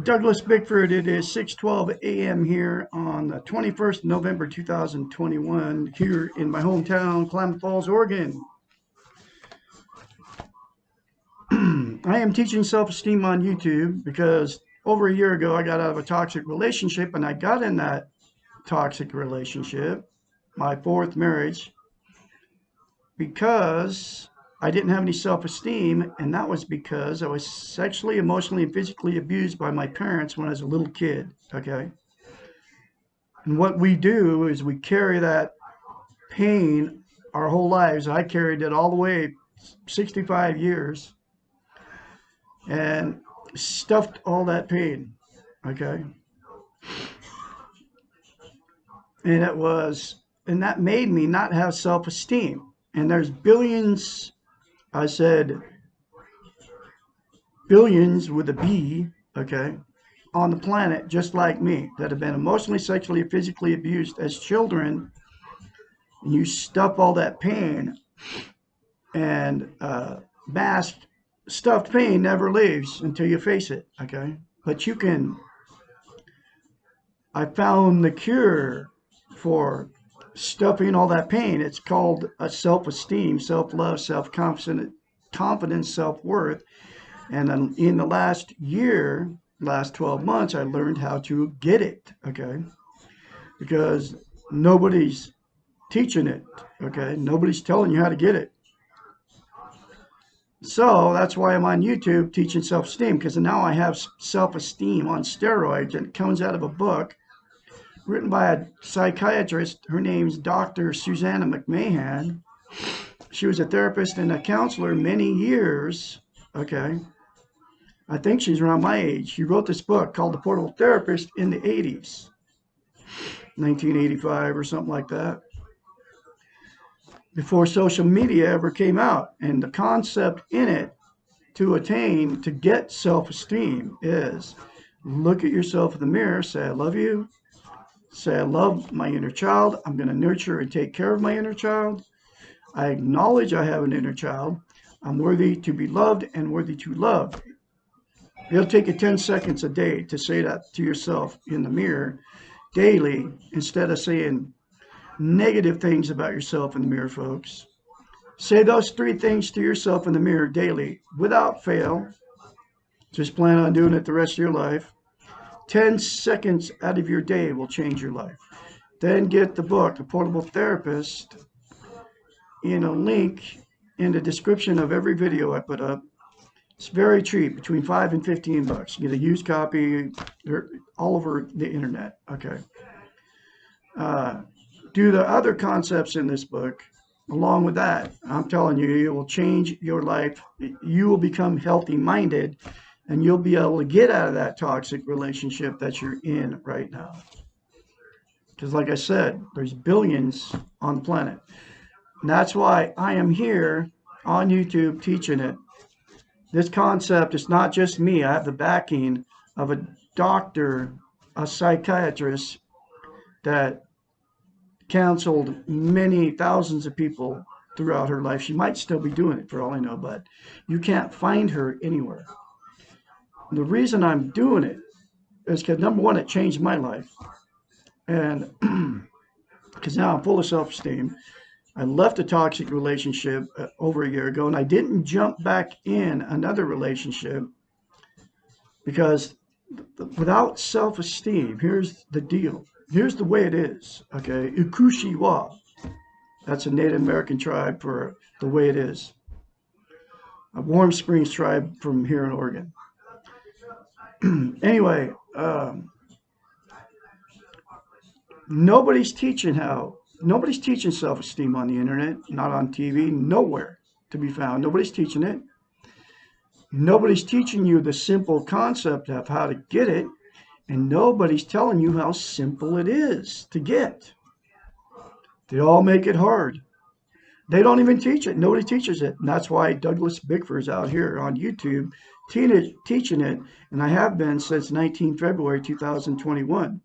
Douglas Bickford. It is 6:12 a.m. here on the 21st of November 2021 here in my hometown, Klamath Falls, Oregon. I am teaching self-esteem on YouTube because over a year ago I got out of a toxic relationship, and I got in that toxic relationship, my fourth marriage, because I didn't have any self-esteem, and that was because I was sexually, emotionally, and physically abused by my parents when I was a little kid, okay? And what we do is we carry that pain our whole lives. I carried it all the way 65 years and stuffed all that pain, okay? And that made me not have self-esteem. And there's billions, I said billions with a B, okay, on the planet just like me that have been emotionally, sexually, physically abused as children. And you stuff all that pain, and masked, stuffed pain never leaves until you face it, okay? But I found the cure for stuffing all that pain. It's called self-esteem, self-love, self-confidence, self-worth. And in the last 12 months, I learned how to get it, okay? Because nobody's teaching it, okay? Nobody's telling you how to get it. So that's why I'm on YouTube teaching self-esteem, because now I have self-esteem on steroids, and it comes out of a book written by a psychiatrist. Her name's Dr. Susanna McMahon. She was a therapist and a counselor many years, okay? I think she's around my age. She wrote this book called The Portable Therapist in the 80s, 1985 or something like that, before social media ever came out. And the concept in it to get self-esteem is look at yourself in the mirror, say, I love you, say, I love my inner child. I'm going to nurture and take care of my inner child. I acknowledge I have an inner child. I'm worthy to be loved and worthy to love. It'll take you 10 seconds a day to say that to yourself in the mirror daily, instead of saying negative things about yourself in the mirror, folks. Say those 3 things to yourself in the mirror daily without fail. Just plan on doing it the rest of your life. 10 seconds out of your day will change your life. Then get the book, The Portable Therapist, in a link in the description of every video I put up. It's very cheap, between $5 and $15. You get a used copy. They're all over the internet, okay? Do the other concepts in this book along with that. I'm telling you, it will change your life. You will become healthy-minded, and you'll be able to get out of that toxic relationship that you're in right now. Because like I said, there's billions on the planet. And that's why I am here on YouTube teaching it. This concept is not just me. I have the backing of a doctor, a psychiatrist that counseled many thousands of people throughout her life. She might still be doing it for all I know, but you can't find her anywhere. And the reason I'm doing it is because, number one, it changed my life. And because now I'm full of self-esteem. I left a toxic relationship over a year ago, and I didn't jump back in another relationship because without self-esteem, here's the deal. Here's the way it is, okay? Ikushiwa. That's a Native American tribe for the way it is. A Warm Springs tribe from here in Oregon. Anyway, nobody's teaching self-esteem on the internet, not on TV, nowhere to be found. Nobody's teaching it. Nobody's teaching you the simple concept of how to get it, and nobody's telling you how simple it is to get. They all make it hard. They don't even teach it. Nobody teaches it. And that's why Douglas Bickford's out here on YouTube teaching it, and I have been since 19 February 2021.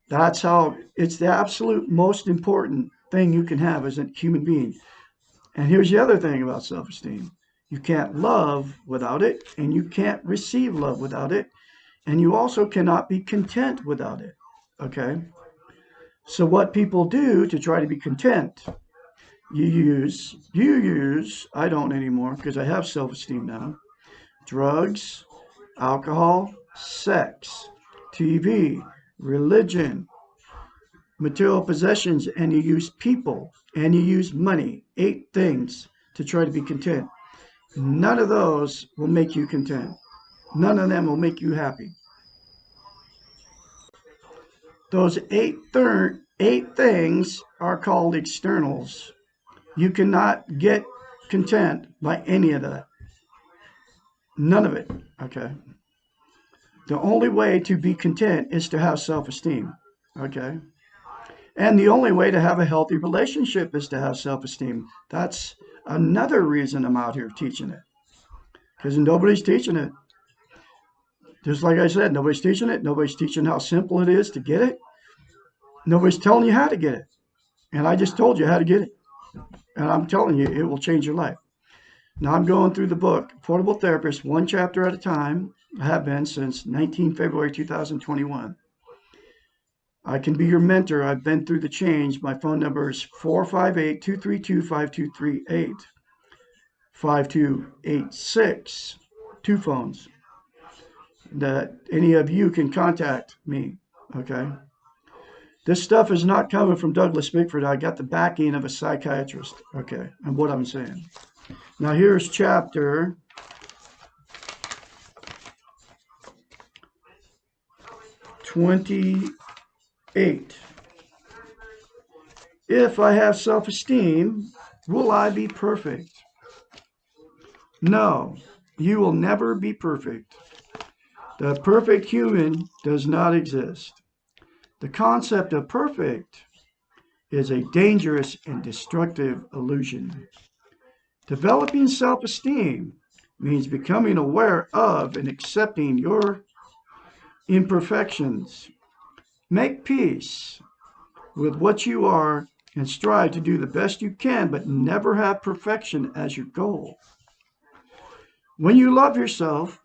That's how it's the absolute most important thing you can have as a human being. And here's the other thing about self-esteem. You can't love without it, and you can't receive love without it, and you also cannot be content without it. Okay? So what people do to try to be content, you use, I don't anymore because I have self-esteem now, drugs, alcohol, sex, TV, religion, material possessions, and you use people, and you use money. 8 things to try to be content. None of those will make you content. None of them will make you happy. Those eight things are called externals. You cannot get content by any of that. None of it. Okay. The only way to be content is to have self-esteem. Okay. And the only way to have a healthy relationship is to have self-esteem. That's another reason I'm out here teaching it. Because nobody's teaching it. Just like I said, nobody's teaching it. Nobody's teaching how simple it is to get it. Nobody's telling you how to get it. And I just told you how to get it. And I'm telling you, it will change your life. Now I'm going through the book, Portable Therapist, one chapter at a time. I have been since February 2021. I can be your mentor. I've been through the change. My phone number is 458-232-5238. 5286. 2 phones that any of you can contact me. Okay. This stuff is not coming from Douglas Bickford. I got the backing of a psychiatrist. Okay. And what I'm saying. Now here's chapter 28. If I have self-esteem, will I be perfect? No, you will never be perfect. The perfect human does not exist. The concept of perfect is a dangerous and destructive illusion. Developing self-esteem means becoming aware of and accepting your imperfections. Make peace with what you are and strive to do the best you can, but never have perfection as your goal. When you love yourself,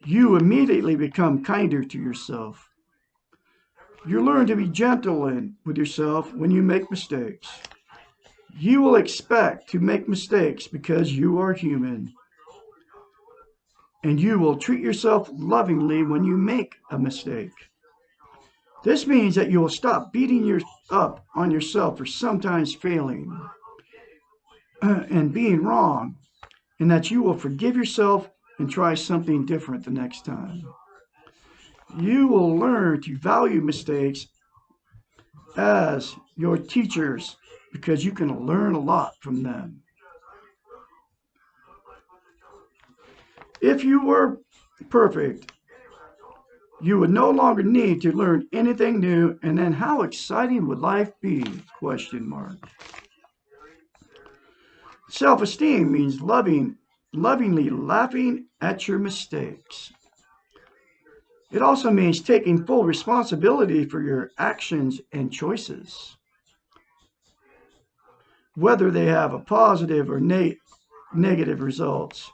you immediately become kinder to yourself. You learn to be gentle with yourself when you make mistakes. You will expect to make mistakes because you are human. And you will treat yourself lovingly when you make a mistake. This means that you will stop beating up on yourself for sometimes failing and being wrong, and that you will forgive yourself and try something different the next time. You will learn to value mistakes as your teachers because you can learn a lot from them. If you were perfect, you would no longer need to learn anything new, and then how exciting would life be? Question mark. Self-esteem means lovingly laughing at your mistakes. It also means taking full responsibility for your actions and choices, whether they have a positive or negative results.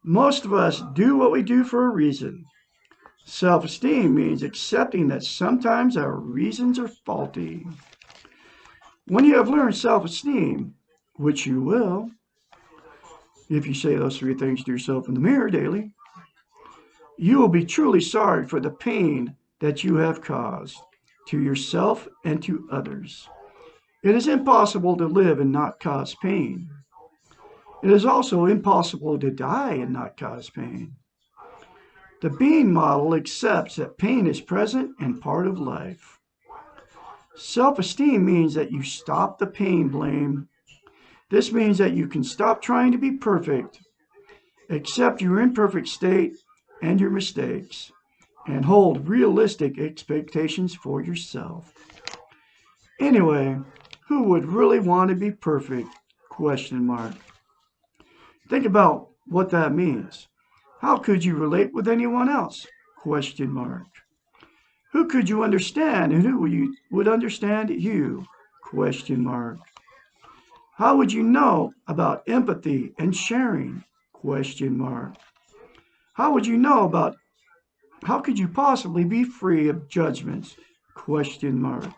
Most of us do what we do for a reason. Self-esteem means accepting that sometimes our reasons are faulty. When you have learned self-esteem, which you will, if you say those 3 things to yourself in the mirror daily, you will be truly sorry for the pain that you have caused to yourself and to others. It is impossible to live and not cause pain. It is also impossible to die and not cause pain. The being model accepts that pain is present and part of life. Self-esteem means that you stop the pain blame. This means that you can stop trying to be perfect, accept your imperfect state and your mistakes, and hold realistic expectations for yourself. Anyway, who would really want to be perfect? Question mark. Think about what that means. How could you relate with anyone else? Question mark. Who could you understand and who would understand you? Question mark. How would you know about empathy and sharing? Question mark. How would you know about, how could you possibly be free of judgments? Question mark.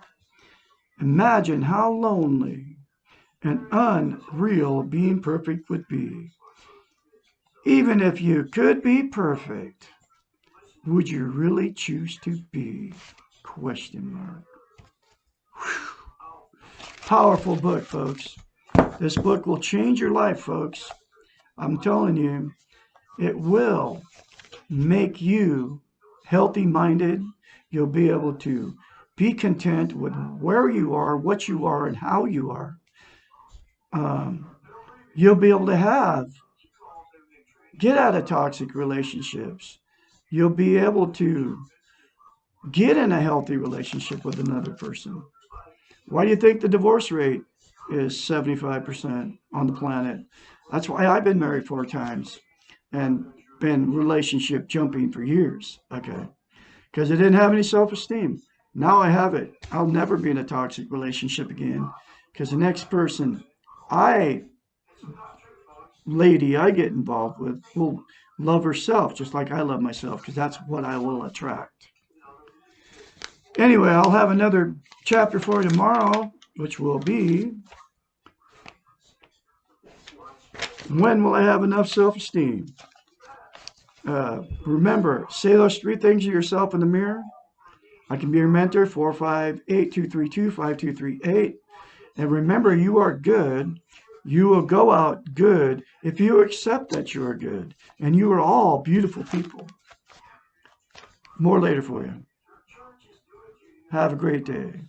Imagine how lonely and unreal being perfect would be. Even if you could be perfect, would you really choose to be? Question mark. Powerful book, folks. This book will change your life, folks. I'm telling you, it will make you healthy minded. You'll be able to be content with where you are, what you are, and how you are. You'll be able to get out of toxic relationships. You'll be able to get in a healthy relationship with another person. Why do you think the divorce rate is 75% on the planet? That's why I've been married 4 times and been relationship jumping for years. Okay. Because I didn't have any self-esteem. Now I have it. I'll never be in a toxic relationship again. Because the next person I I get involved with will love herself just like I love myself, because that's what I will attract. Anyway, I'll have another chapter for you tomorrow, which will be, when will I have enough self-esteem? Remember, say those 3 things to yourself in the mirror. I can be your mentor, 458-232-5238. And remember, you are good. You will go out good if you accept that you are good. And you are all beautiful people. More later for you. Have a great day.